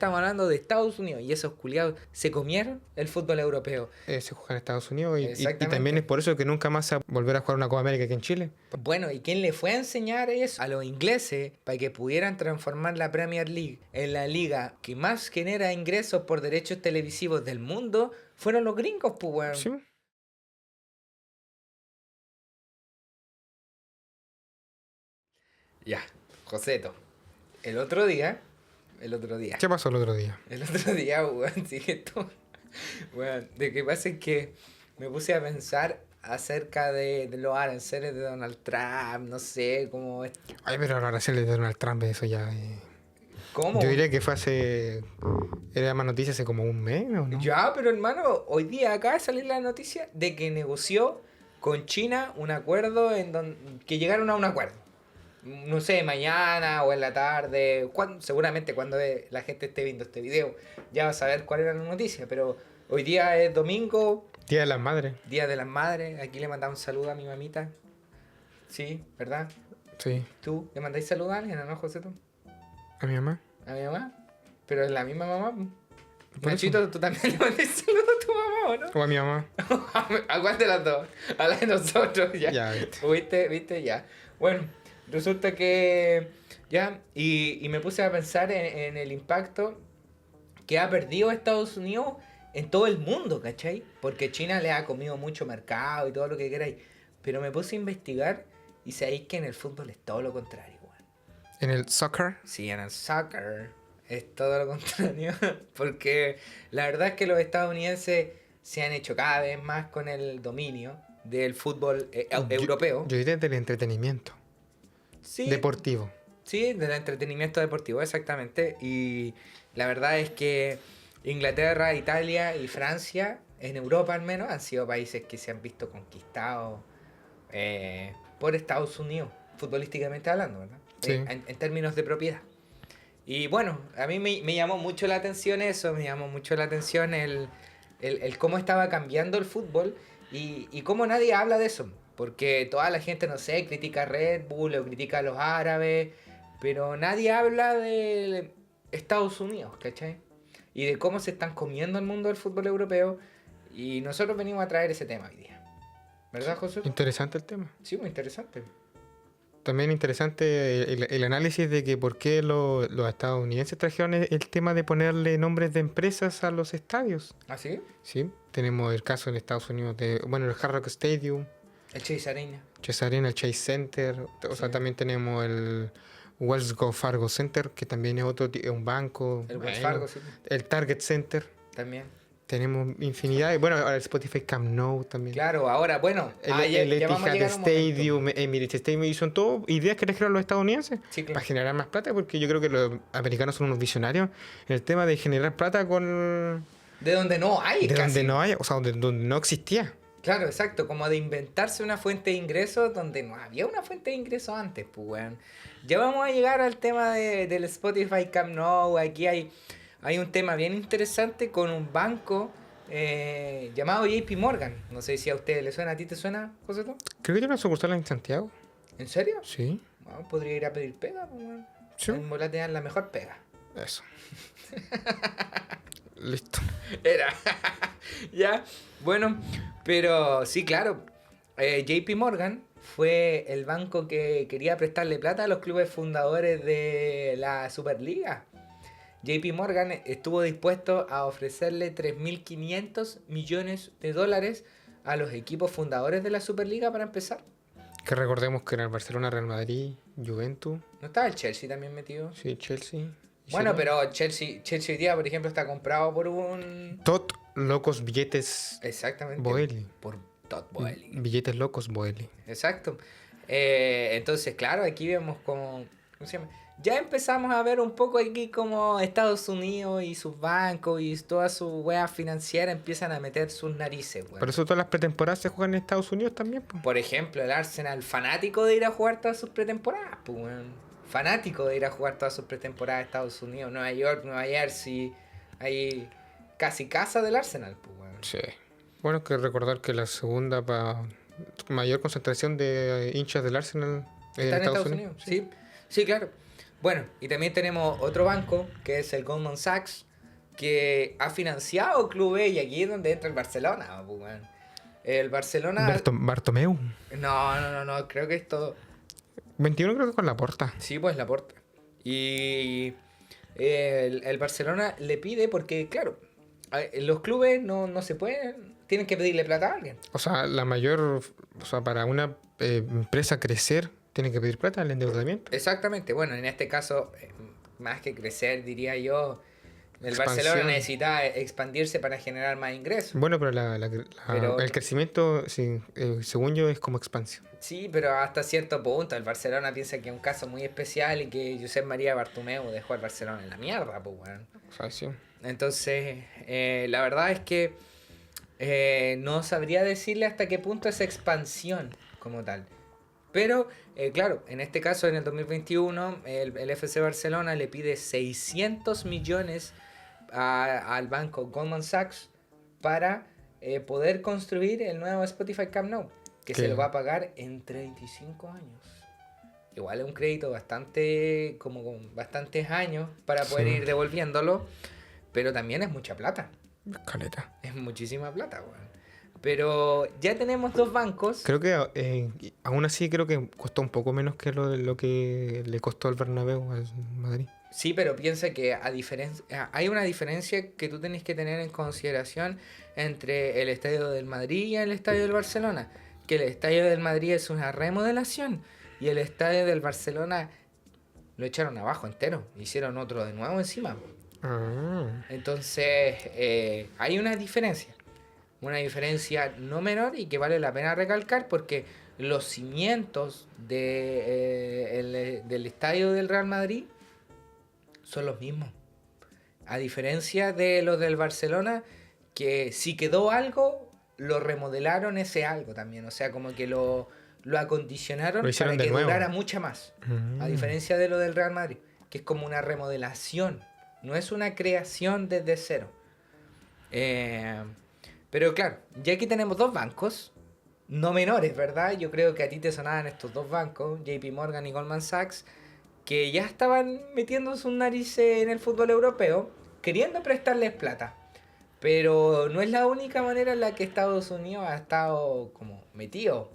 estamos hablando de Estados Unidos. Y esos culiados se comieron el fútbol europeo. Se juega en Estados Unidos y Exactamente. también es por eso que nunca más se va a volver a jugar una Copa América aquí en Chile. Bueno, ¿y quién le fue a enseñar eso a los ingleses para que pudieran transformar la Premier League en la liga que más genera ingresos por derechos televisivos del mundo? Fueron los gringos, pues, weón. Sí. Ya, Joseto. El otro día. ¿Qué pasó el otro día? El otro día, weón, sigue esto. Weón, lo que pasa es que me puse a pensar acerca de los aranceles de Donald Trump, no sé, cómo... Ay, pero los aranceles de Donald Trump, eso ya... ¿Cómo? Yo diría que fue hace... Era más noticia hace como un mes, ¿o no? Ya, pero hermano, hoy día acaba de salir la noticia de que negoció con China un acuerdo en donde... que llegaron a un acuerdo. No sé, mañana o en la tarde, seguramente cuando la gente esté viendo este video ya va a saber cuál era la noticia, pero hoy día es domingo, Día de las Madres. Día de las Madres. Aquí le mandamos un saludo a mi mamita. Sí, ¿verdad? Sí. ¿Tú le mandáis saludo a alguien, no, José? ¿Tú? ¿A mi mamá? ¿A mi mamá? Pero es la misma mamá. Por Nachito, eso. ¿tú también le mandáis saludo a tu mamá o no? ¿O a mi mamá? ¿A cuál de las dos? A la de nosotros, ya. Ya, viste. ¿Viste? Ya. Bueno, resulta que... Ya, y me puse a pensar en el impacto que ha perdido Estados Unidos en todo el mundo, ¿cachai? Porque China le ha comido mucho mercado y todo lo que queráis. Pero me puse a investigar y sabéis que en el fútbol es todo lo contrario, weón. ¿En el soccer? Sí, en el soccer es todo lo contrario. Porque la verdad es que los estadounidenses se han hecho cada vez más con el dominio del fútbol europeo. Yo diría del entretenimiento. Sí, Deportivo. sí, del entretenimiento deportivo, exactamente. Y la verdad es que Inglaterra, Italia y Francia, en Europa al menos, han sido países que se han visto conquistados por Estados Unidos, futbolísticamente hablando, ¿verdad? Sí. En términos de propiedad. Y bueno, a mí me llamó mucho la atención eso, me llamó mucho la atención el cómo estaba cambiando el fútbol y cómo nadie habla de eso. Porque toda la gente, no sé, critica a Red Bull o critica a los árabes, pero nadie habla de Estados Unidos, ¿cachai? Y de cómo se están comiendo el mundo del fútbol europeo. Y nosotros venimos a traer ese tema hoy día. ¿Verdad, José? Interesante el tema. Sí, muy interesante. También interesante el análisis de que por qué los estadounidenses trajeron el tema de ponerle nombres de empresas a los estadios. ¿Ah, sí? Sí, tenemos el caso en Estados Unidos de, bueno, el Hard Rock Stadium, El Chase Arena. Chase Arena, el Chase Center, o sea, también tenemos el Wells Fargo Center, que también es un banco. El Wells Bueno, Fargo, sí. el Target Center, También. tenemos infinidad, bueno, ahora el Spotify Camp Nou también. Claro, ahora, bueno. El ya vamos a Etihad llegar a un momento. Stadium, Emirates Stadium, y son todas ideas que trajeron los estadounidenses Sí, claro. para generar más plata, porque yo creo que los americanos son unos visionarios en el tema de generar plata con... De donde no hay, de casi. donde no hay, o sea, donde no existía. Claro, exacto, como de inventarse una fuente de ingresos donde no había una fuente de ingresos antes, pues, weón. Ya vamos a llegar al tema del Spotify Camp Nou. Aquí hay un tema bien interesante con un banco llamado JP Morgan. No sé si a ustedes les suena. ¿A ti te suena, José? Creo que tiene una sucursal en Santiago. ¿En serio? Sí. Bueno, podría ir a pedir pega, pues, weón. Sí. En Bola te dan la mejor pega. Eso. Listo. Era. Ya, bueno, pero sí, claro. JP Morgan fue el banco que quería prestarle plata a los clubes fundadores de la Superliga. JP Morgan estuvo dispuesto a ofrecerle 3.500 millones de dólares a los equipos fundadores de la Superliga para empezar. Que recordemos que era el Barcelona, Real Madrid, Juventus, ¿No estaba el Chelsea también metido? sí, Chelsea. Bueno, Sí. pero Chelsea hoy día, por ejemplo, está comprado por un... Tot locos billetes Exactamente. Boeli. Por Todd Boehly. Billetes locos Boeli. Exacto. Entonces, claro, aquí vemos como... ¿Cómo se llama? Ya empezamos a ver un poco aquí como Estados Unidos y sus bancos y todas sus weas financieras empiezan a meter sus narices, weón. Por eso todas las pretemporadas se juegan en Estados Unidos también, pues. Por ejemplo, el Arsenal, fanático de ir a jugar todas sus pretemporadas, pues, weón. Fanático de ir a jugar todas sus pretemporadas a Estados Unidos, Nueva York, Nueva Jersey, ahí casi casa del Arsenal, pues, weón. Sí. Bueno, hay que recordar que la segunda mayor concentración de hinchas del Arsenal es en ¿Está en Estados Unidos. Sí, sí, claro. Bueno, y también tenemos otro banco, que es el Goldman Sachs, que ha financiado clubes, y aquí es donde entra el Barcelona, pues, weón. El Barcelona... Bartomeu. No, creo que esto... 21 creo que con Laporta. Sí, pues Laporta. Y el Barcelona le pide porque, claro, los clubes no se pueden, tienen que pedirle plata a alguien. O sea, para una empresa crecer, tiene que pedir plata al endeudamiento. Exactamente, bueno, en este caso, más que crecer, diría yo, el Expansión. Barcelona necesita expandirse para generar más ingresos. Bueno, pero Pero- el crecimiento, sí, según yo, es como expansión. Sí, pero hasta cierto punto, el Barcelona piensa que es un caso muy especial y que Josep María Bartomeu dejó al Barcelona en la mierda, pues, bueno. O sea, sí. Entonces, la verdad es que no sabría decirle hasta qué punto es expansión como tal. Pero, claro, en este caso, en el 2021, el FC Barcelona le pide 600 millones al banco Goldman Sachs para poder construir el nuevo Spotify Camp Nou, que se ¿Qué? lo va a pagar en 35 años. Igual es un crédito bastante, como con bastantes años para poder Sí. ir devolviéndolo, pero también es mucha plata. Caleta. Es muchísima plata, weón. Pero ya tenemos dos bancos. Creo que aún así creo que costó un poco menos que lo que le costó al Bernabéu al Madrid. Sí, pero piensa que hay una diferencia que tú tenés que tener en consideración entre el estadio del Madrid y el estadio del Barcelona. Que el estadio del Madrid es una remodelación y el estadio del Barcelona lo echaron abajo entero. Hicieron otro de nuevo encima. Ah, Entonces, hay una diferencia. Una diferencia no menor y que vale la pena recalcar porque los cimientos del estadio del Real Madrid son los mismos. A diferencia de los del Barcelona, que si quedó algo, lo remodelaron ese algo también. O sea, como que lo acondicionaron Lo hicieron para de que nuevo. durara mucho más. A diferencia de lo del Real Madrid, que es como una remodelación. No es una creación desde cero. Pero claro, ya aquí tenemos dos bancos, no menores, ¿verdad? Yo creo que a ti te sonaban estos dos bancos, JP Morgan y Goldman Sachs, que ya estaban metiendo sus narices en el fútbol europeo, queriendo prestarles plata. Pero no es la única manera en la que Estados Unidos ha estado como metido.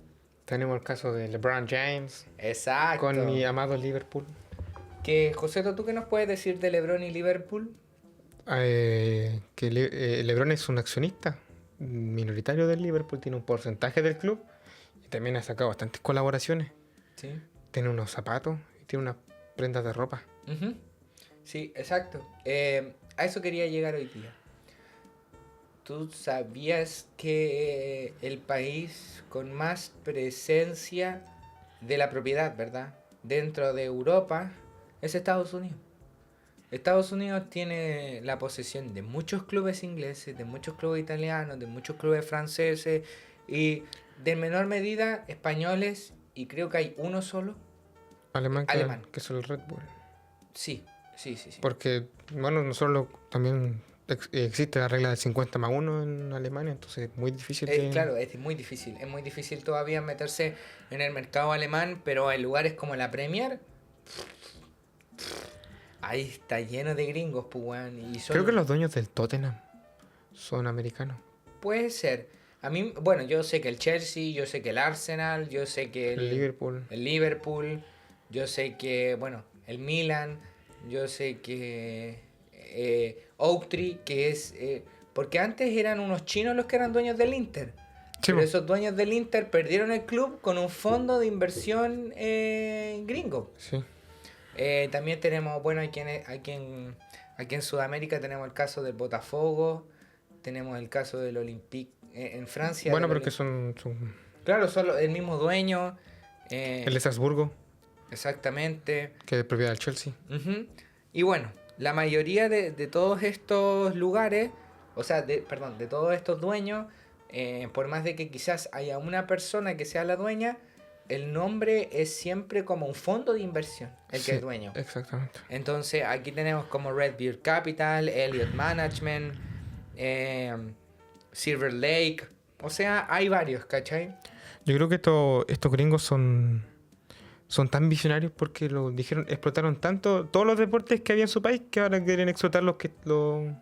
tenemos el caso de LeBron James Exacto. con mi amado Liverpool. Que, Joseto, ¿tú qué nos puedes decir de LeBron y Liverpool? LeBron es un accionista minoritario del Liverpool, tiene un porcentaje del club y también ha sacado bastantes colaboraciones. Sí. Tiene unos zapatos y tiene unas prendas de ropa. Ujú. Sí, exacto. A eso quería llegar hoy día. ¿Tú sabías que el país con más presencia de la propiedad, ¿verdad? Dentro de Europa es Estados Unidos. Estados Unidos tiene la posesión de muchos clubes ingleses, de muchos clubes italianos, de muchos clubes franceses y de menor medida españoles, y creo que hay uno solo. Alemán, Alemán. que es el Red Bull. Sí. Porque, bueno, nosotros también existe la regla del 50+1 en Alemania, entonces es muy difícil que... Claro, es muy difícil todavía meterse en el mercado alemán, pero en lugares como la Premier, ahí está lleno de gringos, pues, weón, y son... Creo que los dueños del Tottenham son americanos. Puede ser. A mí, bueno, yo sé que el Chelsea, yo sé que el Arsenal, yo sé que El Liverpool. el Liverpool, yo sé que, bueno, el Milan, yo sé que Oaktree, que es... porque antes eran unos chinos los que eran dueños del Inter. Sí, Pero po. esos dueños del Inter perdieron el club con un fondo de inversión gringo. Sí. También tenemos, bueno, aquí en Sudamérica tenemos el caso del Botafogo, tenemos el caso del Olympique en Francia. Bueno, del porque son Claro, son el mismo dueño. el de Salzburgo, Exactamente. que es propiedad del Chelsea. Ujú. Y bueno, la mayoría de todos estos lugares, o sea, de todos estos dueños, por más de que quizás haya una persona que sea la dueña, el nombre es siempre como un fondo de inversión, el que Sí, es dueño. Exactamente. Entonces aquí tenemos como Redbeard Capital, Elliott Management, Silver Lake, o sea, hay varios, ¿cachai? Yo creo que estos gringos son son tan visionarios porque lo dijeron, explotaron tanto todos los deportes que había en su país que ahora quieren explotar Los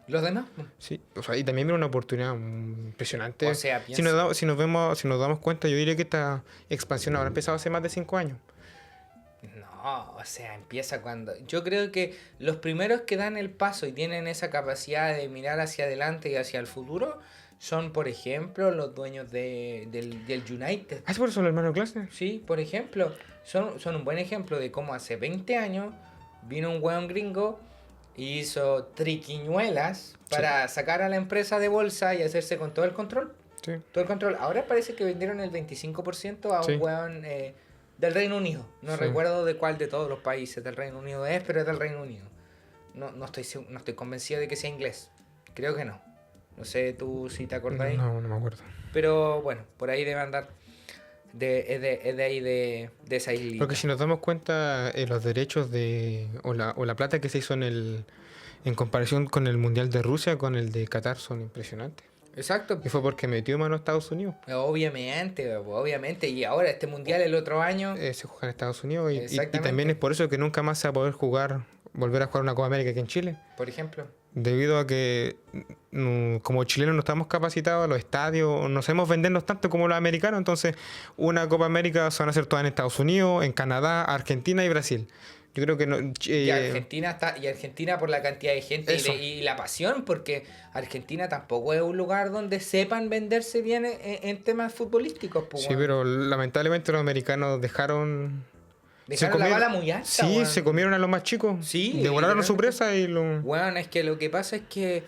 demás, sí, o sea, y también era una oportunidad impresionante. o sea, Si nos, piensa. si nos damos cuenta, yo diría que esta expansión habrá empezado hace más de 5 años. No, o sea, empieza cuando... Yo creo que los primeros que dan el paso y tienen esa capacidad de mirar hacia adelante y hacia el futuro son, por ejemplo, los dueños del United. ¿Ah, es por eso el hermano clase? Sí, por ejemplo, son un buen ejemplo de cómo hace 20 años vino un weón gringo y hizo triquiñuelas para sacar a la empresa de bolsa y hacerse con todo el control. Sí. Todo el control. Ahora parece que vendieron el 25% a Sí. un weón del Reino Unido. No Sí. recuerdo de cuál de todos los países del Reino Unido es, pero es del Reino Unido. No estoy convencido de que sea inglés. Creo que no. No sé tú si te acordáis. No me acuerdo. Pero bueno, por ahí debe andar. Es de ahí de esa islita. Porque si nos damos cuenta, los derechos o la plata que se hizo en comparación con el Mundial de Rusia, con el de Qatar, son impresionantes. Exacto. Y fue porque metió mano a Estados Unidos. Obviamente. Y ahora este mundial el otro año. Se juega en Estados Unidos y Exactamente. también es por eso que nunca más se va a poder volver a jugar una Copa América aquí en Chile. Por ejemplo. Debido a que como chilenos no estamos capacitados, los estadios no sabemos vendernos tanto como los americanos, entonces una Copa América se van a hacer todas en Estados Unidos, en Canadá, Argentina y Brasil. Yo creo que no, Y Argentina por la cantidad de gente y la pasión, porque Argentina tampoco es un lugar donde sepan venderse bien en temas futbolísticos. Pues, sí, pero lamentablemente los americanos dejaron la bala muy alta. Sí, weón. se comieron a los más chicos. Sí, devoraron su literalmente. presa y lo... Bueno, es que lo que pasa es que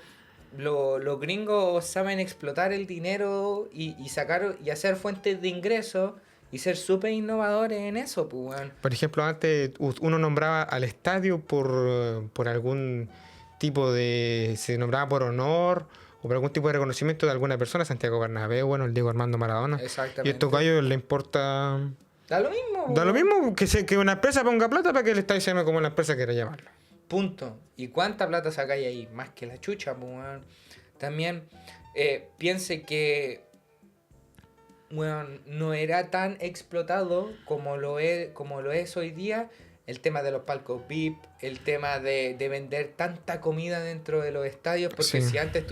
los gringos saben explotar el dinero y sacar y hacer fuentes de ingresos y ser súper innovadores en eso, pues, weón. Por ejemplo, antes uno nombraba al estadio por algún tipo de... Se nombraba por honor o por algún tipo de reconocimiento de alguna persona, Santiago Bernabéu, bueno, el Diego Armando Maradona. Exactamente. Y a estos gallos les importa... Da lo mismo. Da lo weón. mismo que una empresa ponga plata para que el estadio se llame como la empresa quiera llamarlo. Punto. ¿Y cuánta plata sacáis ahí? Más que la chucha, pues, weón. También piense que weón, no era tan explotado como lo es hoy día el tema de los palcos VIP, el tema de vender tanta comida dentro de los estadios, porque Sí. si antes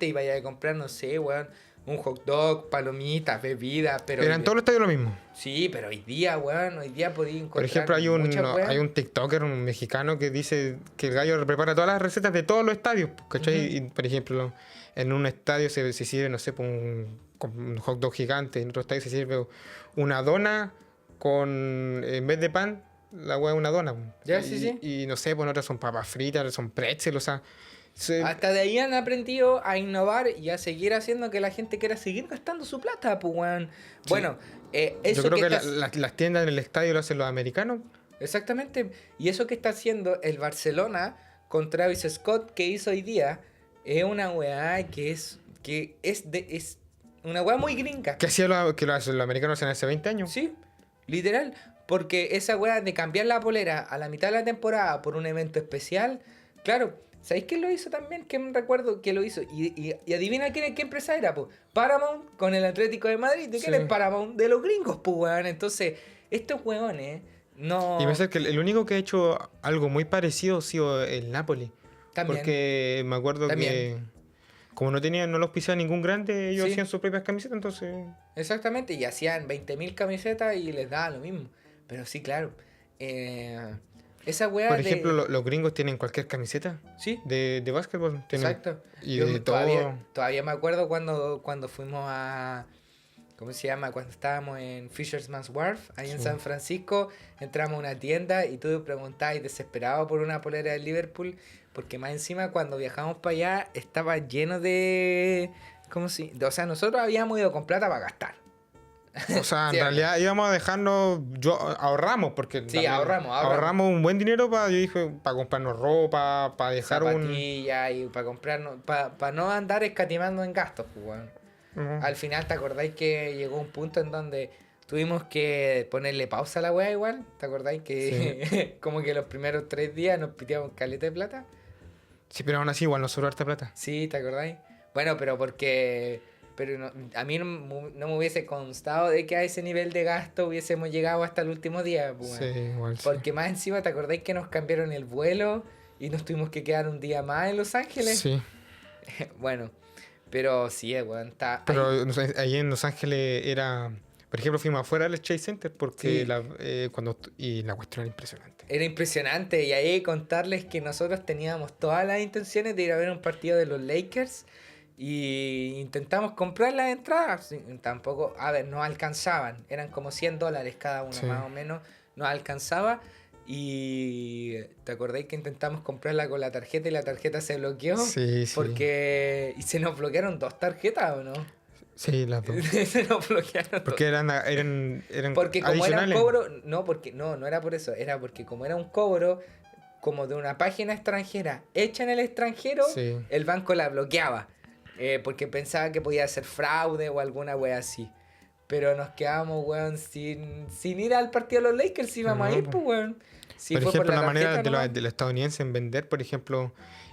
ibas a comprar, no sé, weón, un hot dog, palomitas, bebidas, pero... Eran todos los estadios lo mismo. Sí, pero hoy día, weón, podía encontrar Por ejemplo, muchas weas. hay un TikToker, un mexicano, que dice que el gallo prepara todas las recetas de todos los estadios, ¿cachai? Ujú. Y, por ejemplo, en un estadio se sirve, no sé, con un hot dog gigante, en otro estadio se sirve una dona en vez de pan, la hueá es una dona. Ya, sí. Y no sé, pues en otras son papas fritas, son pretzel, o sea... Hasta de ahí han aprendido a innovar y a seguir haciendo que la gente quiera seguir gastando su plata, pues, weón. Bueno, eso Yo creo que está... las tiendas en el estadio lo hacen los americanos. Exactamente. Y eso que está haciendo el Barcelona con Travis Scott que hizo hoy día es una weá que es una weá muy gringa. Que los americanos hacen hace 20 años. Sí, literal. Porque esa weá de cambiar la polera a la mitad de la temporada por un evento especial, claro, ¿sabéis quién lo hizo también? Que me recuerdo que lo hizo. Y adivina qué empresa era, pues. Paramount con el Atlético de Madrid. ¿De quién Sí. es Paramount? De los gringos, pues, weón. Entonces, estos weones no... Y me parece que el único que ha hecho algo muy parecido ha sido el Napoli. También. Porque me acuerdo También. que como no los pisaba ningún grande, ellos Sí. hacían sus propias camisetas, entonces... Exactamente, y hacían 20.000 camisetas y les daba lo mismo. Pero sí, claro. Esa weá Por de... ejemplo, los gringos tienen cualquier camiseta Sí, de básquetbol. Tienen, exacto. Y Yo de todavía me acuerdo cuando fuimos a... ¿Cómo se llama? Cuando estábamos en Fisherman's Wharf, ahí en Sí. San Francisco, entramos a una tienda y tú preguntabas desesperado por una polera de Liverpool, porque más encima cuando viajamos para allá estaba lleno de... O sea, nosotros habíamos ido con plata para gastar. O sea, en Sí, realidad íbamos a dejarnos... Ahorramos, porque... Sí, ahorramos. Ahorramos un buen dinero yo dije, para comprarnos ropa, para dejar Zapatillas y para comprarnos, para no andar escatimando en gastos, pues, weón. Ujú. Al final, ¿te acordáis que llegó un punto en donde tuvimos que ponerle pausa a la weá igual? ¿Te acordáis que como que los primeros 3 días nos piteamos caleta de plata? Sí, pero aún así igual nos sobró harta plata. Sí, ¿te acordáis? Bueno, pero pero a mí no me hubiese constado de que a ese nivel de gasto hubiésemos llegado hasta el último día, pues, Sí, igual sí. porque más encima, ¿te acordáis que nos cambiaron el vuelo y nos tuvimos que quedar un día más en Los Ángeles? Sí. Bueno, pero sí, weón, está Pero ahí. no sé, ahí en Los Ángeles era... Por ejemplo, fuimos afuera del Chase Center porque Sí. y la cuestión era impresionante. Era impresionante y ahí contarles que nosotros teníamos todas las intenciones de ir a ver un partido de los Lakers y intentamos comprar las entradas. Sí, tampoco, a ver, no alcanzaban, eran como $100 cada uno Sí. más o menos, no alcanzaba. Y te acordáis que intentamos comprarla con la tarjeta y la tarjeta se bloqueó Sí, sí. porque y se nos bloquearon 2 tarjetas, ¿o no? Sí, las dos. Se nos bloquearon Porque eran porque como era un adicionales. cobro, no era por eso, era porque como era un cobro como de una página extranjera hecha en el extranjero, Sí. el banco la bloqueaba. Porque pensaba que podía ser fraude o alguna wea así. Pero nos quedamos, weón, sin ir al partido de los Lakers, si íbamos a No, ir, po. pues, weón. Si Por fue ejemplo, la la manera tarjeta de nomás. los estadounidenses en vender, por ejemplo,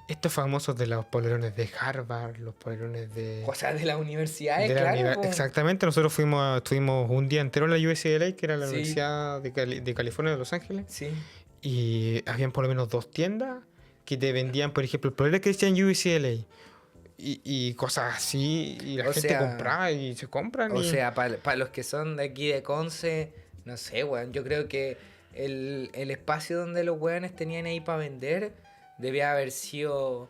estos famosos de los polerones de Harvard, los polerones de... Cosas de las universidades, de la claro, po. Exactamente, nosotros estuvimos un día entero en la UCLA, que era la Sí. Universidad de California de Los Ángeles, Sí. y habían por lo menos 2 tiendas que te vendían, por ejemplo, el polero que decían UCLA y cosas así, y la O gente sea, compraba y se compran. O y... sea, para los que son de aquí de Conce, no sé, weón. Yo creo que el espacio donde los weones tenían ahí para vender debía haber sido.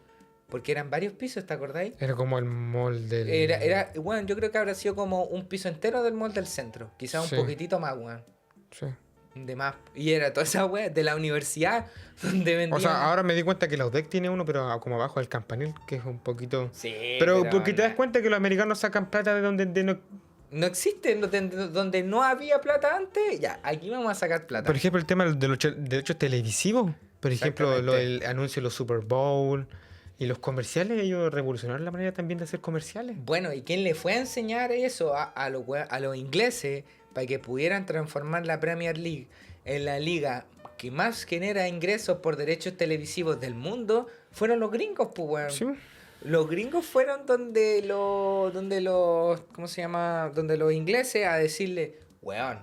Porque eran varios pisos, ¿te acordáis? Era como el mall del... Weón, yo creo que habrá sido como un piso entero del mall del centro. Quizás Sí. un poquitito más, weón. Sí. De más. Y era toda esa weón de la universidad donde vendían. O sea, ahora me di cuenta que la UDEC tiene uno, pero como abajo del campanil, que es un poquito... Sí, Pero porque te das no, cuenta que los americanos sacan plata de donde no... no existe, donde no había plata antes, ya, aquí vamos a sacar plata. Por ejemplo, el tema de los derechos televisivos. Por ejemplo, Exactamente. el anuncio de los Super Bowl y los comerciales. Ellos revolucionaron la manera también de hacer comerciales. Bueno, ¿y quién le fue a enseñar eso a los ingleses para que pudieran transformar la Premier League en la liga que más genera ingresos por derechos televisivos del mundo? Fueron los gringos, pues, weón. Sí. Los gringos fueron ¿cómo se llama? Donde los ingleses a decirle, weón,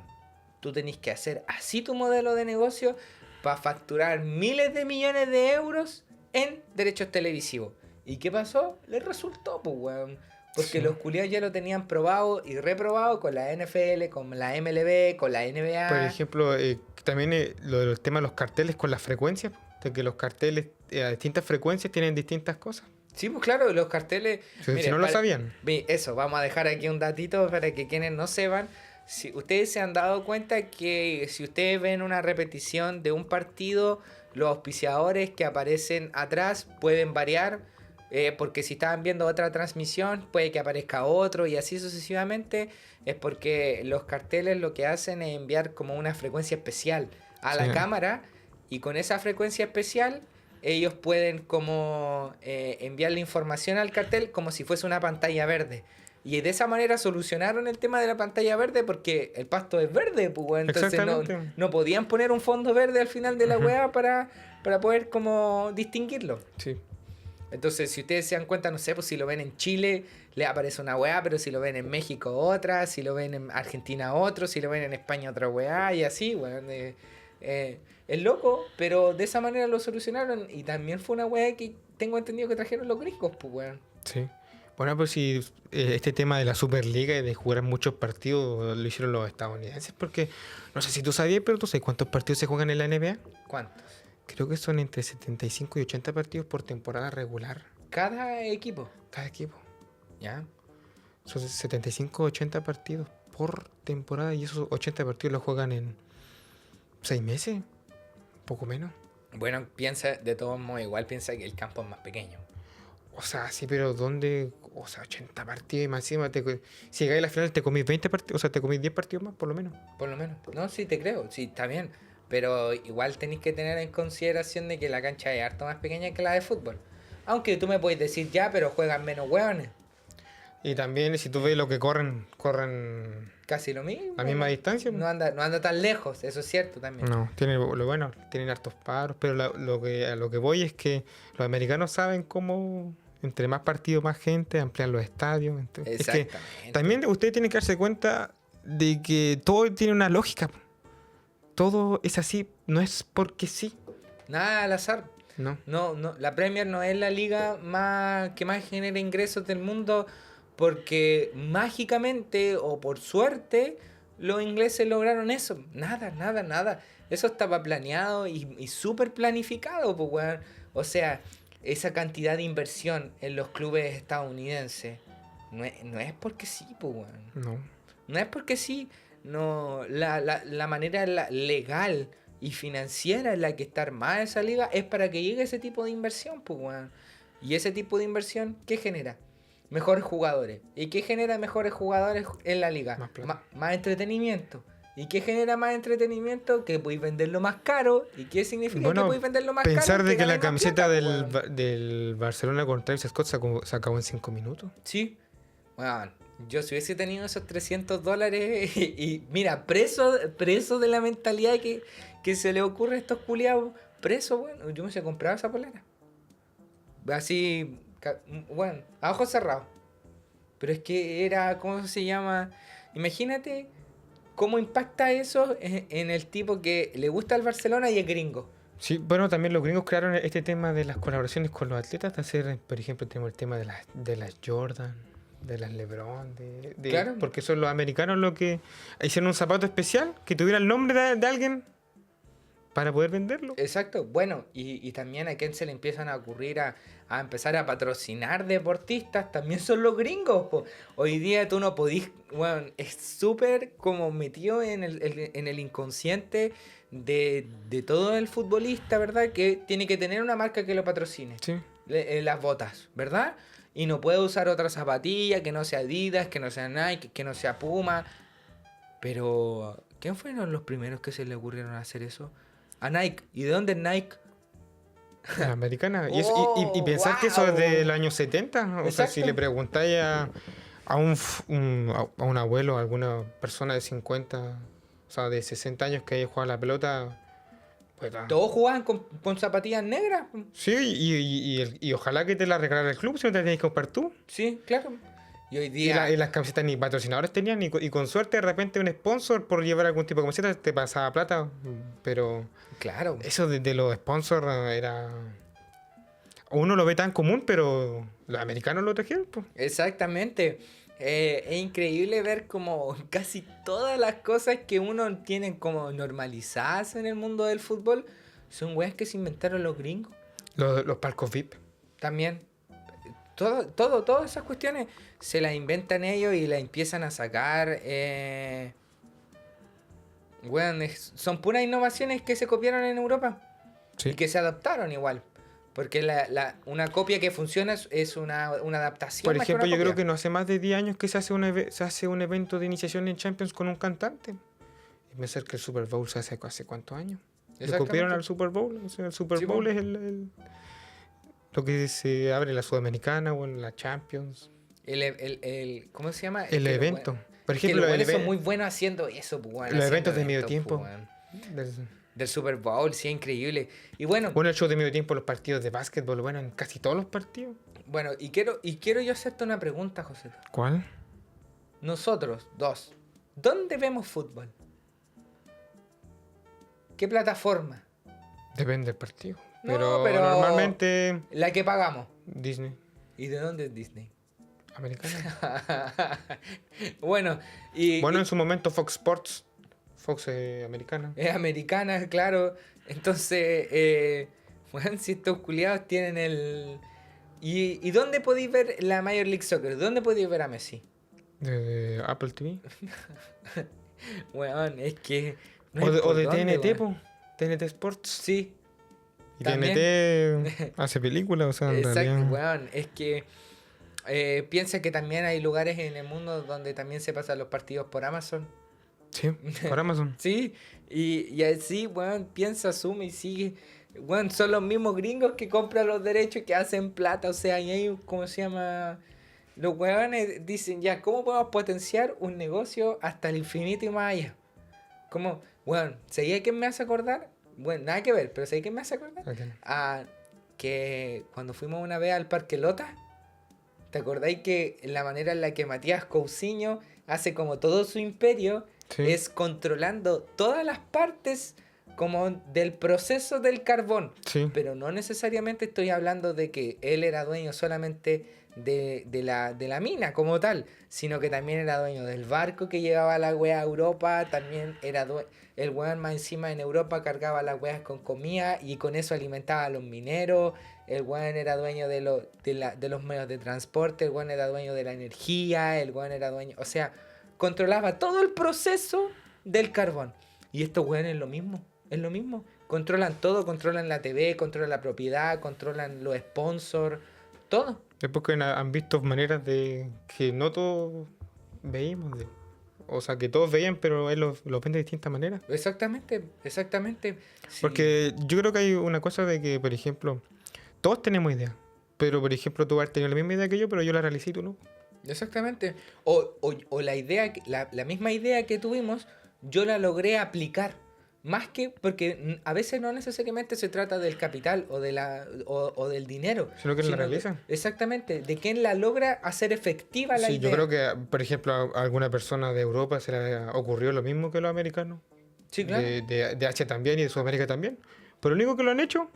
tú tenés que hacer así tu modelo de negocio para facturar miles de millones de euros en derechos televisivos. ¿Y qué pasó? Les resultó, pues, weón. Porque Sí. los culiados ya lo tenían probado y reprobado con la NFL, con la MLB, con la NBA. Por ejemplo, también lo del tema de los carteles con las frecuencias. De que los carteles a distintas frecuencias tienen distintas cosas. Sí, pues claro, los carteles... Si Mire, no lo sabían. Eso, vamos a dejar aquí un datito para que quienes no sepan. Si ustedes se han dado cuenta que si ustedes ven una repetición de un partido, los auspiciadores que aparecen atrás pueden variar, porque si estaban viendo otra transmisión puede que aparezca otro y así sucesivamente. Es porque los carteles lo que hacen es enviar como una frecuencia especial a la Sí. cámara, y con esa frecuencia especial ellos pueden como enviar la información al cartel como si fuese una pantalla verde. Y de esa manera solucionaron el tema de la pantalla verde porque el pasto es verde, pues, weón. Entonces Exactamente. no podían poner un fondo verde al final de la Ujú. weá para poder como distinguirlo. Sí. Entonces, si ustedes se dan cuenta, no sé, pues si lo ven en Chile, le aparece una weá, pero si lo ven en México otra, si lo ven en Argentina otro, si lo ven en España otra weá, y así, weón. Es loco, pero de esa manera lo solucionaron, y también fue una weá que tengo entendido que trajeron los gringos, pues, weón. Sí. Bueno, pues si este tema de la Superliga y de jugar muchos partidos lo hicieron los estadounidenses, porque no sé si tú sabías, pero tú sabes cuántos partidos se juegan en la NBA. ¿Cuántos? Creo que son entre 75 y 80 partidos por temporada regular, Cada equipo, cada equipo. ¿ya? Son 75 o 80 partidos por temporada y esos 80 partidos los juegan en 6 meses, poco menos. Bueno, piensa, de todos modos, igual piensa que el campo es más pequeño. O sea, sí, pero ¿dónde? O sea, 80 partidos y más encima. Si llegáis a la final te comís 20 partidos, o sea, te comís 10 partidos más, por lo menos. Por lo menos. No, sí, te creo, sí, está bien. Pero igual tenéis que tener en consideración de que la cancha es harto más pequeña que la de fútbol. Aunque tú me puedes decir ya, pero juegan menos hueones. Y también, si tú ves lo que corren Casi lo mismo. a misma ¿no? distancia. No anda tan lejos, eso es cierto también. No, tienen, lo bueno, tienen hartos paros, pero a lo que voy es que los americanos saben cómo Entre más partidos, más gente, ampliar los estadios. Es que Exactamente. también ustedes tienen que darse cuenta de que todo tiene una lógica. Todo es así, no es porque sí. Nada al azar. No. No, no, la Premier no es la liga que más genera ingresos del mundo porque mágicamente o por suerte los ingleses lograron eso. Nada, nada, nada. Eso estaba planeado y súper planificado, pues, weón. O sea, esa cantidad de inversión en los clubes estadounidenses no es porque sí, pues, weón. No. No es porque sí. No, la manera legal y financiera en la que está armada esa liga es para que llegue ese tipo de inversión, pues, weón. Y ese tipo de inversión, ¿qué genera? Mejores jugadores. ¿Y qué genera mejores jugadores en la liga? Más plata. Más entretenimiento. ¿Y qué genera más entretenimiento? Que podéis venderlo más caro. ¿Y qué significa que Bueno, podéis venderlo más caro? pensar de que la ganáis más camiseta plata, pues, weón. del Barcelona con Travis Scott se acabó en 5 minutos. Sí. Bueno, yo si hubiese tenido esos $300 y mira, preso de la mentalidad que se le ocurre a estos culiados, preso, bueno, yo me hubiese comprado esa polera. Así, bueno, a ojos cerrados. Pero es que era, ¿cómo se llama? Imagínate cómo impacta eso en el tipo que le gusta el Barcelona y es gringo. Sí, bueno, también los gringos crearon este tema de las colaboraciones con los atletas, de hacer, por ejemplo, tenemos el tema de las Jordan, de las LeBron, Claro. porque son los americanos los que hicieron un zapato especial que tuviera el nombre de alguien para poder venderlo. Exacto, bueno, y también a quien se le empiezan a ocurrir a empezar a patrocinar deportistas, también son los gringos, po. Hoy día tú no podís, bueno, es súper como metido en el inconsciente de todo el futbolista, ¿verdad? Que tiene que tener una marca que lo patrocine, Sí. las botas, ¿verdad? Y no puede usar otra zapatilla que no sea Adidas, que no sea Nike, que no sea Puma. Pero, ¿quién fueron los primeros que se le ocurrieron hacer eso? A Nike. ¿Y de dónde es Nike? La americana. Y, y Oh, pensar que eso es wow. de los años 70. O sea, si Exacto. le preguntáis a un abuelo, a alguna persona de 50, o sea, de 60 años que haya jugado a la pelota, pues, Todos jugaban con zapatillas negras. sí, y ojalá que te la regalara el club, si no te la tenías que comprar tú. Sí, claro. Y hoy día, Y las camisetas ni patrocinadores tenían, y con suerte de repente un sponsor por llevar algún tipo de camiseta te pasaba plata. Pero claro. eso de los sponsors era... Uno lo ve tan común, pero los americanos lo trajeron, pues. Exactamente. Es increíble ver como casi todas las cosas que uno tiene como normalizadas en el mundo del fútbol son weas que se inventaron los gringos. Los palcos VIP. También. Todas esas cuestiones se las inventan ellos y las empiezan a sacar. Weón, son puras innovaciones que se copiaron en Europa Sí. y que se adaptaron igual. Porque una copia que funciona es una adaptación. Por más que ejemplo, una yo creo copia. que no hace más de 10 años que se hace un evento de iniciación en Champions con un cantante. Y pensar que el Super Bowl se hace cuántos años. Le Exactamente. copiaron al Super Bowl. O sea, el Super Sí, Bowl po. es lo que se abre en la Sudamericana o en la Champions. ¿Cómo se llama? El evento. Por Que ejemplo, los el buenos son even- muy buenos haciendo eso, pues, weón, los haciendo eventos de medio eventos, tiempo. pues, weón. Del- Del Super Bowl, sí, increíble. Y bueno, Bueno, el show de medio tiempo, los partidos de básquetbol, bueno, en casi todos los partidos. quiero yo hacerte una pregunta, José. ¿Cuál? Nosotros, dos, ¿dónde vemos fútbol? ¿Qué plataforma? Depende del partido. No, Pero normalmente La que pagamos. Disney, ¿Y de dónde es Disney? americana. Bueno, Bueno, en su momento Fox Sports, Fox americana. es americana, claro. Entonces, bueno, si estos culiados tienen el... ¿Y dónde podéis ver la Major League Soccer? ¿Dónde podéis ver a Messi? De Apple TV. Weón, es que... O de, hay por o de dónde, TNT, weón. po. TNT Sports. Sí, Y también. TNT hace películas, o sea, en exacto, realidad. weón. Es que piensa que también hay lugares en el mundo donde también se pasan los partidos por Amazon. Sí, por Amazon. Sí, y así, weón, piensa, asume y sigue. Weón, son los mismos gringos que compran los derechos que hacen plata. O sea, y hay, ¿cómo se llama? Los weones dicen, ya, ¿cómo podemos potenciar un negocio hasta el infinito y más allá? Como, weón, ¿sabía qué me hace acordar? Bueno, nada que ver, pero ¿sabía qué me hace acordar? Ok. A que cuando fuimos una vez al Parque Lota, ¿Te acordáis que la manera en la que Matías Cousiño hace como todo su imperio Sí. es controlando todas las partes como del proceso del carbón? Sí. Pero no necesariamente estoy hablando de que él era dueño solamente de la mina como tal, sino que también era dueño del barco que llevaba la wea a Europa, también era el weón más encima en Europa cargaba las weas con comida y con eso alimentaba a los mineros, el weón era dueño de los medios de transporte, el weón era dueño de la energía, el weón era dueño, o sea, controlaba todo el proceso del carbón. Y estos weones es lo mismo. Controlan todo, controlan la TV, controlan la propiedad, controlan los sponsors, todo. Es porque han visto maneras de que no todos veíamos. O sea, que todos veían, pero él los ven de distintas maneras. Exactamente, exactamente. Sí. Porque yo creo que hay una cosa de que, por ejemplo, todos tenemos ideas. Pero, por ejemplo, tú has tenido la misma idea que yo, pero yo la realicé y tú no. Exactamente. O la idea, la misma idea que tuvimos, yo la logré aplicar. Más que, porque a veces no necesariamente se trata del capital o del dinero. Sino que la realiza. Exactamente, de quién la logra hacer efectiva la Sí, idea. yo creo que, por ejemplo, a alguna persona de Europa se le ocurrió lo mismo que los americanos. Sí, claro. De Asia también y de Sudamérica también. Pero lo único que lo han hecho,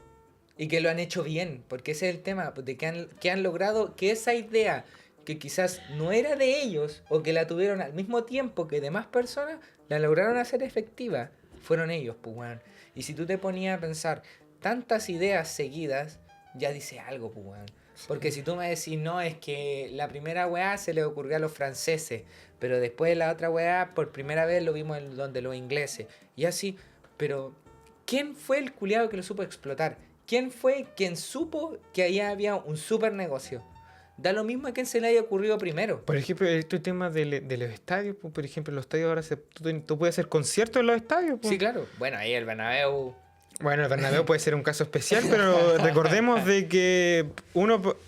Y que lo han hecho bien, porque ese es el tema, de que han logrado que esa idea, que quizás no era de ellos, o que la tuvieron al mismo tiempo que demás personas, la lograron hacer efectiva. Fueron ellos, pues, weón. Y si tú te ponías a pensar tantas ideas seguidas, ya dice algo, pues, weón. Porque si tú me decís, no, es que la primera weá se le ocurrió a los franceses, pero después la otra weá, por primera vez lo vimos en donde los ingleses. Y así, pero ¿quién fue el culiado que lo supo explotar? ¿Quién fue quien supo que ahí había un super negocio? Da lo mismo a quien se le haya ocurrido primero. por ejemplo, este tema de los estadios, pues, por ejemplo, los estadios ahora tú puedes hacer conciertos en los estadios. Pues. Sí, claro. Bueno, ahí el Bernabéu. Bueno, el Bernabéu puede ser un caso especial, pero recordemos de que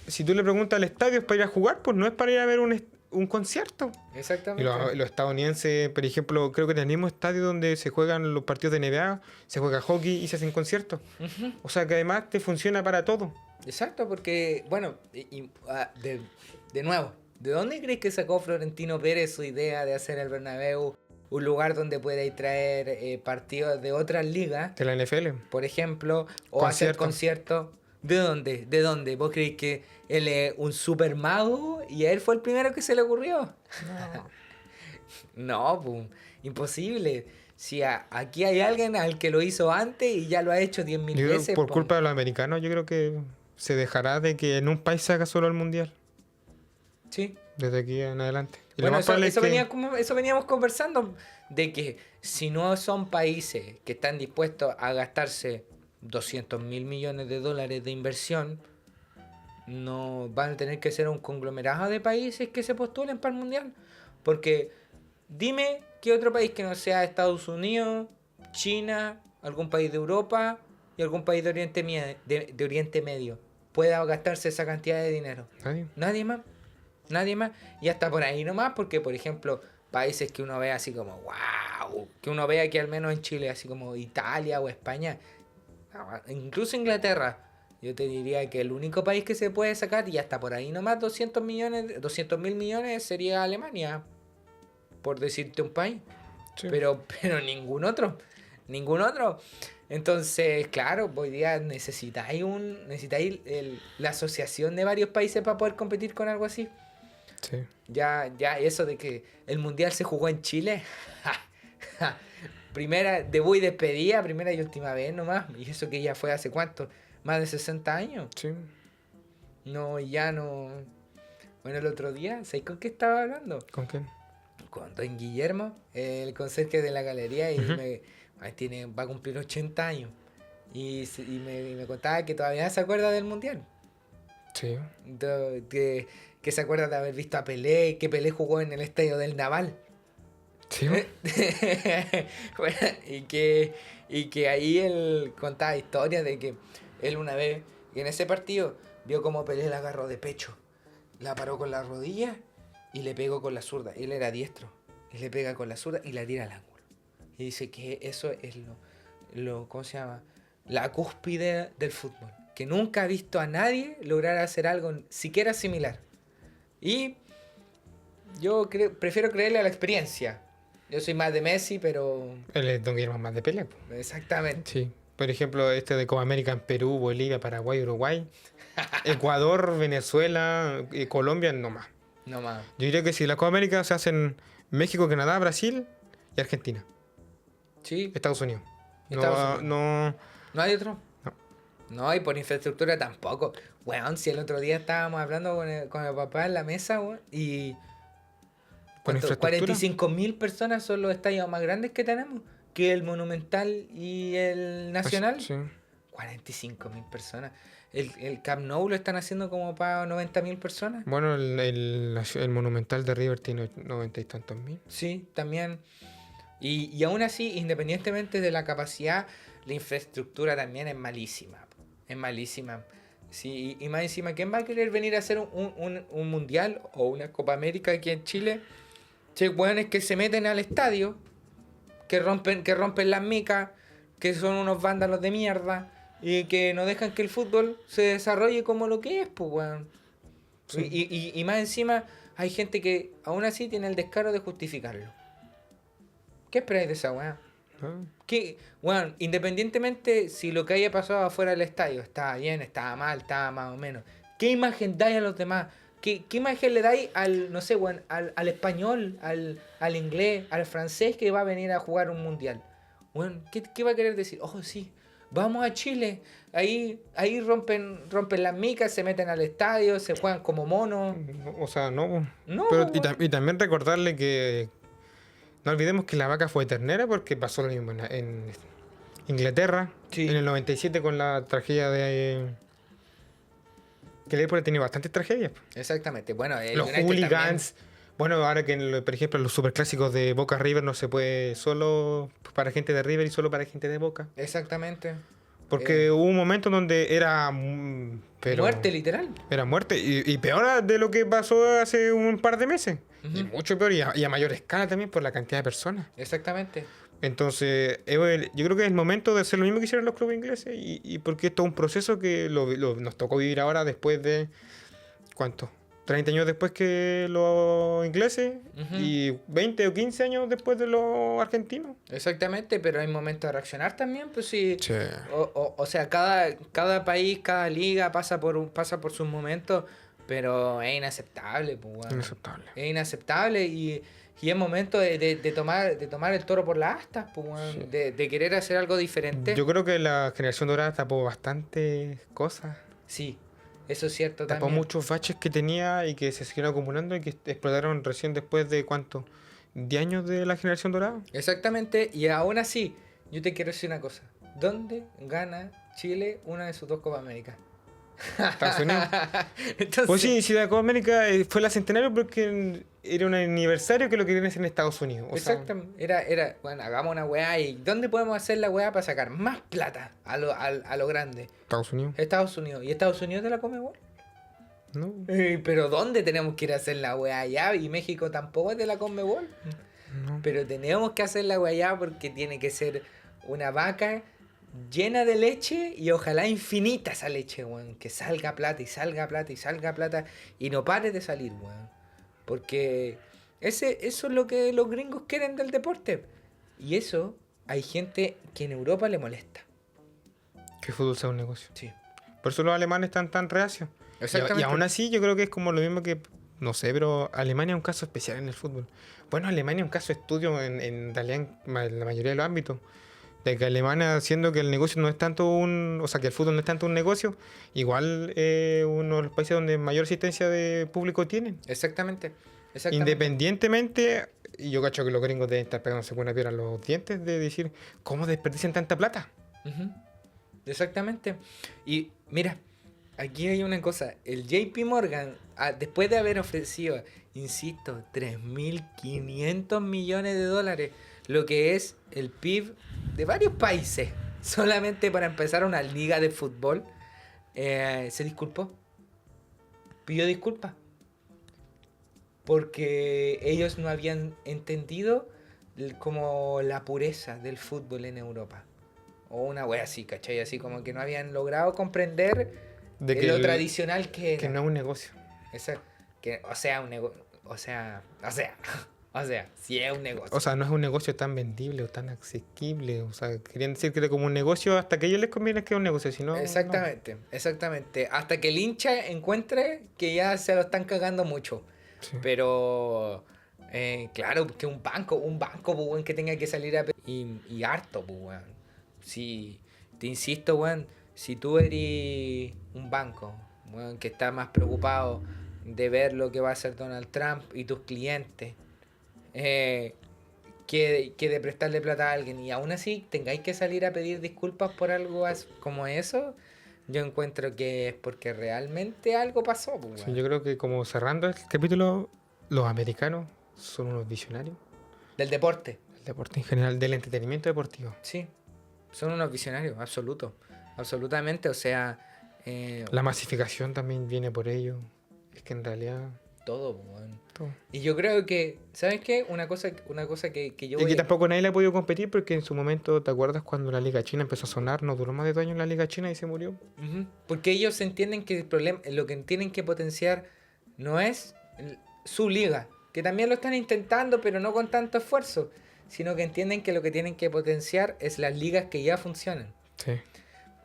si tú le preguntas al estadio es para ir a jugar, pues no es para ir a ver un concierto. Y Exactamente. los estadounidenses, por ejemplo, creo que en el mismo estadio donde se juegan los partidos de NBA, se juega hockey y se hacen conciertos. Ujú. O sea que además te funciona para todo. Exacto, porque, bueno, de nuevo, ¿de dónde crees que sacó Florentino Pérez su idea de hacer el Bernabéu un lugar donde puede traer partidos de otras ligas, De la NFL. por ejemplo, o hacer conciertos? ¿De dónde? ¿De dónde? ¿Vos creéis que él es un super mago y a él fue el primero que se le ocurrió? No, pues, imposible. Si aquí hay alguien al que lo hizo antes y ya lo ha hecho 10.000 Yo creo, veces. por po. culpa de los americanos, yo creo que se dejará de que en un país se haga solo el mundial. Sí. Desde aquí en adelante. Y lo Bueno, más probable es que- eso veníamos conversando, de que si no son países que están dispuestos a gastarse 200.000 millones de dólares de inversión, no van a tener que ser un conglomerado de países que se postulen para el mundial. Porque dime qué otro país que no sea Estados Unidos, China, algún país de Europa y algún país de de Oriente Medio pueda gastarse esa cantidad de dinero. Nadie. Nadie más. Nadie más. Y hasta por ahí nomás, porque por ejemplo, países que uno ve así como, wow, que uno ve aquí al menos en Chile, así como Italia o España, incluso Inglaterra, yo te diría que el único país que se puede sacar, y hasta por ahí nomás 200.000 millones sería Alemania, por decirte un país. Sí. Pero ningún otro. Ningún otro. Entonces, claro, hoy día necesitáis la asociación de varios países para poder competir con algo así. Sí. Ya eso de que el mundial se jugó en Chile. Primera, debut y despedida, primera y última vez nomás. Y eso que ya fue hace cuánto, más de 60 años. Sí. No, ya no. Bueno, el otro día, ¿sabes con qué estaba hablando? ¿Con quién? Con don Guillermo, el conserje de la galería, y Ujú. va a cumplir 80 años. Y me contaba que todavía se acuerda del mundial. Sí. Que se acuerda de haber visto a Pelé, que Pelé jugó en el estadio del Naval. Sí. Bueno, y que ahí él contaba historias de que él una vez, en ese partido, vio como Pelé la agarró de pecho, la paró con la rodilla y le pegó con la zurda. Él era diestro. Y le pega con la zurda y la tira al ángulo. Y dice que eso es ¿cómo se llama? La cúspide del fútbol. Que nunca ha visto a nadie lograr hacer algo siquiera similar. Y yo prefiero creerle a la experiencia. Yo soy más de Messi, pero... Él es Don Guillermo más de Pelé, po. Exactamente. Sí. Por ejemplo, este de Copa América en Perú, Bolivia, Paraguay, Uruguay, Ecuador, Venezuela, Colombia, no más. No más. Yo diría que si la Copa América se hacen México, Canadá, Brasil y Argentina. Sí, Estados Unidos. Estados No, Unidos. no, ¿No hay otro? no. No, y por infraestructura tampoco. Weón, si el otro día estábamos hablando con el papá en la mesa, weón, y... Con ¿Cuánto? infraestructura. 45.000 personas son los estadios más grandes que tenemos. Que el Monumental y el Nacional. Sí. 45.000 personas. El Camp Nou lo están haciendo como para 90.000 personas. Bueno, el Monumental de River tiene 90 y tantos mil. Sí, también. Y aún así, independientemente de la capacidad, la infraestructura también es malísima. Po. Es malísima. Sí, y más encima, ¿quién va a querer venir a hacer un mundial o una Copa América aquí en Chile? Che, weones que se meten al estadio, que rompen las micas, que son unos vándalos de mierda y que no dejan que el fútbol se desarrolle como lo que es, pues, weón. Sí. Y más encima, hay gente que aún así tiene el descaro de justificarlo. ¿Qué esperáis de esa weá? Ah. Que, bueno, independientemente si lo que haya pasado afuera del estadio estaba bien, estaba mal, estaba más o menos, ¿qué imagen dais a los demás? ¿Qué imagen le dais al, no sé, bueno, al español, al inglés, al francés que va a venir a jugar un mundial? Bueno, ¿qué va a querer decir? Oh, sí, vamos a Chile, ahí rompen las micas, se meten al estadio, se juegan como monos. O sea, no. No, Pero, weón. y también recordarle que no olvidemos que la vaca fue ternera porque pasó lo mismo en Inglaterra, Sí. en el 97 con la tragedia de... que Liverpool ha tenido bastantes tragedias. Exactamente, bueno, el Los United hooligans. Bueno, ahora que, por ejemplo, en los superclásicos de Boca River no se puede solo para gente de River y solo para gente de Boca. también. Exactamente. Porque hubo un momento donde era... pero Muerte literal. era muerte. Y peor de lo que pasó hace un par de meses. Y Ujú. mucho peor. Y a mayor escala también por la cantidad de personas. Exactamente. Entonces, yo creo que es el momento de hacer lo mismo que hicieron los clubes ingleses. Y porque esto es un proceso que nos tocó vivir ahora después de... ¿Cuánto? 30 años después que los ingleses Ujú. y 20 o 15 años después de los argentinos. Exactamente, pero hay momentos de reaccionar también, pues sí. Sí. O sea, cada país, cada liga pasa por sus momentos, pero es inaceptable, pues, weón. Inaceptable. Es inaceptable y es momento de tomar el toro por las astas, pues, weón. Sí. De querer hacer algo diferente. Yo creo que la generación dorada tapó bastantes cosas. Sí, eso es cierto Tapó también. muchos baches que tenía y que se siguieron acumulando y que explotaron recién después de ¿cuánto? ¿10 años de la generación dorada? Exactamente, y aún así, yo te quiero decir una cosa. ¿Dónde gana Chile una de sus dos Copas América? Estados Unidos. Entonces, Pues sí, si la Copa América fue la centenario porque era un aniversario que lo querían hacer en Estados Unidos. O sea, exactamente. Bueno, hagamos una weá y ¿dónde podemos hacer la weá para sacar más plata a lo grande? Estados Unidos. Estados Unidos. ¿Y Estados Unidos te la come igual? No, Pero ¿dónde tenemos que ir a hacer la weá allá? Y México tampoco es de la Conmebol. no. Pero tenemos que hacer la weá allá porque tiene que ser una vaca llena de leche y ojalá infinita esa leche, weón. Que salga plata y salga plata y salga plata y no pare de salir, weón. Porque eso es lo que los gringos quieren del deporte. Y eso hay gente que en Europa le molesta. Que el fútbol sea un negocio. Sí. Por eso los alemanes están tan reacios. Exactamente. Y aún así yo creo que es como lo mismo que, no sé, pero Alemania es un caso especial en el fútbol. Bueno, Alemania es un caso de estudio en realidad en la mayoría de los ámbitos. De que Alemania, siendo que el negocio no es tanto o sea, que el fútbol no es tanto un negocio, igual uno de los países donde mayor asistencia de público tienen. Exactamente. Independientemente, y yo cacho que los gringos deben estar pegándose con una piedra a los dientes de decir, ¿cómo desperdician tanta plata? Ujú. Exactamente. Y mira, aquí hay una cosa. El JP Morgan, después de haber ofrecido, insisto, 3.500 millones de dólares, lo que es el PIB de varios países, solamente para empezar una liga de fútbol, se disculpó. Pidió disculpas. Porque ellos no habían entendido como la pureza del fútbol en Europa. O una wea así, ¿cachai? Así como que no habían logrado comprender De lo que tradicional que era. que no es un negocio. Esa- que, o sea, un negocio, o sea, si es un negocio. O sea, no es un negocio tan vendible o tan asequible. O sea, querían decir que era como un negocio hasta que a ellos les conviene que es un negocio, si no, no. Exactamente. Hasta que el hincha encuentre que ya se lo están cagando mucho. Sí. Pero, claro, que un banco, pues, weón, que tenga que salir a y harto, pues, weón. Si, te insisto, weón, si tú eres un banco, weón, que está más preocupado de ver lo que va a hacer Donald Trump y tus clientes, que de prestarle plata a alguien y aún así tengáis que salir a pedir disculpas por algo como eso, yo encuentro que es porque realmente algo pasó, pues, Sí, weón. yo creo que como cerrando el capítulo, los americanos son unos visionarios. Del deporte. El deporte en general, del entretenimiento deportivo. Sí, son unos visionarios, absolutamente, o sea, La masificación también viene por ello. Es que en realidad... todo, pues, weón. todo. Y yo creo que, ¿sabes qué? Una cosa que yo Y voy que a... tampoco nadie le ha podido competir porque en su momento, ¿te acuerdas cuando la Liga China empezó a sonar? No duró más de 2 años la Liga China y se murió. Ujú. Porque ellos entienden que el problema, lo que tienen que potenciar no es su liga, que también lo están intentando, pero no con tanto esfuerzo, sino que entienden que lo que tienen que potenciar es las ligas que ya funcionan. Sí.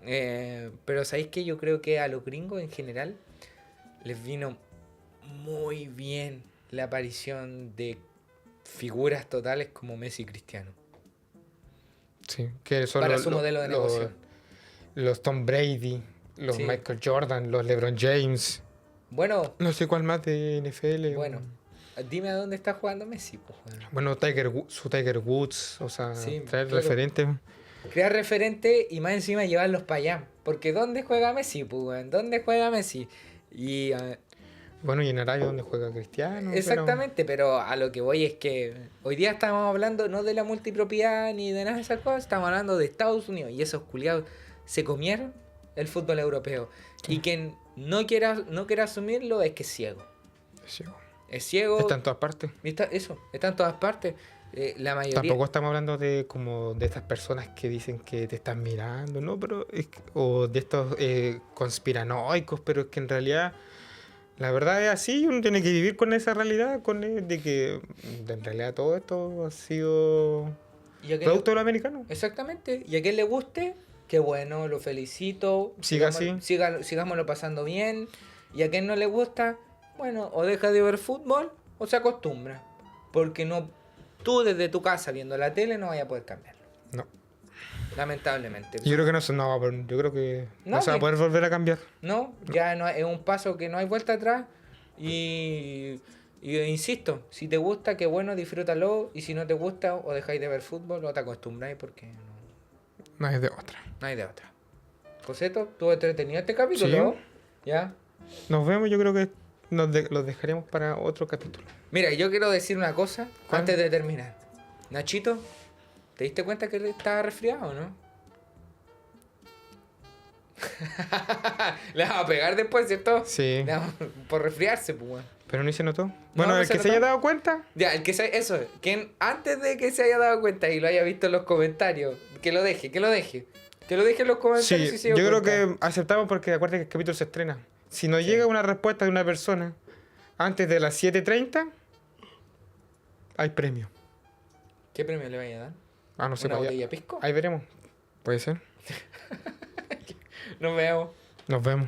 Pero ¿sabéis qué? Yo creo que a los gringos en general les vino muy bien la aparición de figuras totales como Messi y Cristiano. Sí. Que son Para los, su modelo de negocio. los Tom Brady, los Sí. Michael Jordan, los LeBron James. Bueno, No sé cuál más de NFL. bueno, dime a dónde está jugando Messi, pues, weón. Bueno, su Tiger Woods, o sea, Sí, traer claro. referentes. Crear referente y más encima llevarlos para allá. Porque ¿dónde juega Messi, pues, weón? ¿Dónde juega Messi? Y Bueno, y en Arabia donde juega Cristiano. exactamente, pero a lo que voy es que hoy día estamos hablando no de la multipropiedad ni de nada de esas cosas, estamos hablando de Estados Unidos y esos culiados se comieron el fútbol europeo. Sí. Y quien no quiera asumirlo es que es ciego. Pero Es ciego. está en todas partes. Y está en todas partes. La mayoría. Tampoco estamos hablando de como de estas personas que dicen que te están mirando, ¿no? Pero o de estos conspiranoicos, pero es que en realidad la verdad es así, uno tiene que vivir con esa realidad, de que en realidad todo esto ha sido Y a quien producto de lo americano. exactamente. Y a quien le guste, qué bueno, lo felicito. Siga así. Sigámoslo pasando bien. Y a quien no le gusta, bueno, o deja de ver fútbol o se acostumbra. Porque no, tú desde tu casa viendo la tele no vayas a poder cambiarlo. No. Lamentablemente. Yo creo que yo creo que No, no se va a poder volver a cambiar. No, ya no, es un paso que no hay vuelta atrás. Y insisto, si te gusta, qué bueno, disfrútalo. Y si no te gusta, o dejáis de ver fútbol, o te acostumbráis porque No es de otra. no hay de otra. Joseto, ¿estuvo entretenido este capítulo? Sí. ¿Ya? Nos vemos, yo creo que los dejaremos para otro capítulo. Mira, yo quiero decir una cosa ¿Cuál? antes de terminar. Nachito, ¿te diste cuenta que él estaba resfriado o no? Le vamos a pegar después, ¿cierto? Sí. Le vamos- por resfriarse, pues, weón. Pero ni se notó. Bueno, no el se que se notó. haya dado cuenta, Ya, el que se, eso, quien antes de que se haya dado cuenta y lo haya visto en los comentarios, que lo deje. Que lo deje en los comentarios sí, si se yo dio creo cuenta. que aceptamos porque acuérdate que el capítulo se estrena. Si nos llega una respuesta de una persona antes de las 7:30, hay premio. ¿Qué premio le vaya a dar? Ah, no sé. ¿Una pues, botella de pisco? ahí veremos. Puede ser. Nos vemos. Nos vemos.